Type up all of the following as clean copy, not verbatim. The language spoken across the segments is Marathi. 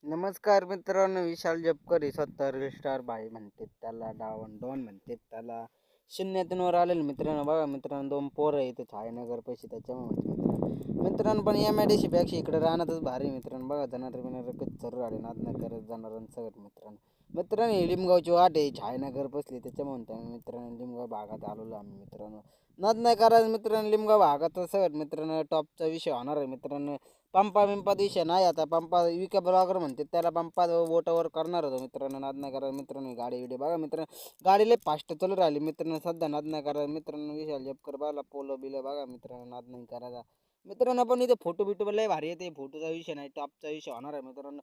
नमस्कार मित्रांनो, विशाल जपकर स्वतः रील स्टार भाई म्हणते त्याला, डावन डॉन म्हणते त्याला. शून्यातून वर आलेले मित्रांनो. बघा मित्रांनो, 2 पोरं आहे इथं छायानगर पैसे त्याच्यामुळे मित्रांनो. पण MIDC पेक्षा इकडे राहणारच भारी मित्रांनो. बघा जाणार बिणार कच्चर राहिले नाद नाही करत जाणार सगळं मित्रांनो. मित्रांनो ही लिमगावची वाट आहे, छायानगर बसली त्याच्यामुळे म्हणतो आम्ही मित्रांनो लिमगाव भागात आलेलो आम्ही मित्रांनो. नाद नाही करायचं मित्रांनो. लिमगाव भागात सगळं मित्रांनो टॉपचा विषय होणार आहे मित्रांनो. पंपा बिंपा विषय नाही आता. पंपा विके ब्लॉगर म्हणते त्याला, पंपा बोटावर करणार होतो मित्रांनो. नाद नाही करा मित्रांनो. गाडी विडी बघा मित्रांनो, गाडी लय फास्ट चालू राहिली मित्रांनो. सध्या नाद नाही करा मित्रांनो. विशाल जपकर बघा पोलो बिलो बघा मित्रांनो. नाद नाही करायचा मित्रांनो. पण इथे फोटो बिटो लय भारी येते. फोटोचा विषय नाही, टॉपचा विषय होणार आहे मित्रांनो.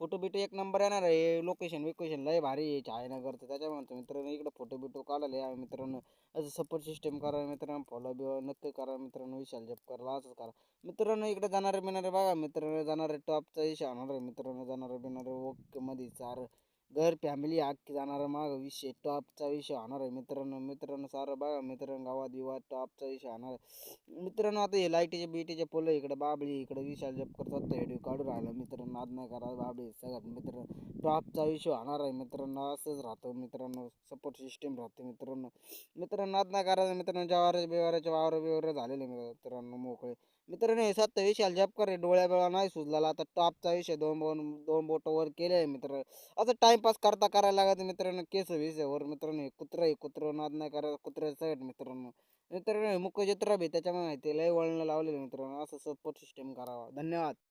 फोटो बिटो एक नंबर येणार आहे. लोकेशन विकेशन लय भारी आहे छायानगरचं. त्याच्यामुळे म्हणतो मित्रांनो इकडे फोटो बिटो काढायला या मित्रांनो. असं सपोर्ट सिस्टम करा मित्रांनो. फॉलो बिओ नक्की करा मित्रांनो. विशाल जपकरला असंच करा मित्रांनो. इकडे जाणारे बिणारे बघा मित्रांनो. जाणारे टॉपचा विषय होणार आहे मित्रांनो. जाणारे बिणारे ओके मध्ये सारं घर फॅमिली अख्खी जाणारा माग विषय टॉपचा विषय होणार आहे मित्रांनो. मित्रांनो सारं बघा मित्रांनो. गावात विवाद टॉपचा विषय होणार आहे मित्रांनो. आता हे लाईटीचे बीटीचे पोलं इकडे बाबळी, इकडे विशाल जपकर स्वतः व्हिडिओ काढू राहिला मित्रांनो. नाद नाही करा बाबळी सगळ्यात मित्रांनो. टॉपचा विषय होणार आहे मित्रांनो. असंच राहतो मित्रांनो. सपोर्ट सिस्टीम राहते मित्रांनो. मित्रांनो नाद नाही करायचं मित्रांनो. जवारे बिवाराचे वावर झालेले मित्रांनो मोकळे मित्रांनो. हे सत्य विशाल जपकर आहे. डोळ्या बिळा नाही सुजला आता. टॉपचा विषय दोन बोट वर केले आहे मित्र. असं टाइमपास करता करायला लागत मित्रांनो. केस वर मित्रांनो. हे कुत्र नाद नाही करा कुत्र्याचं साईड मित्रांनो. मित्रांनो मुख्य चित्र बी त्याच्यामुळे माहिती लय वळण लावलेलं मित्रांनो. असं सपोर्ट सिस्टम करावा. धन्यवाद.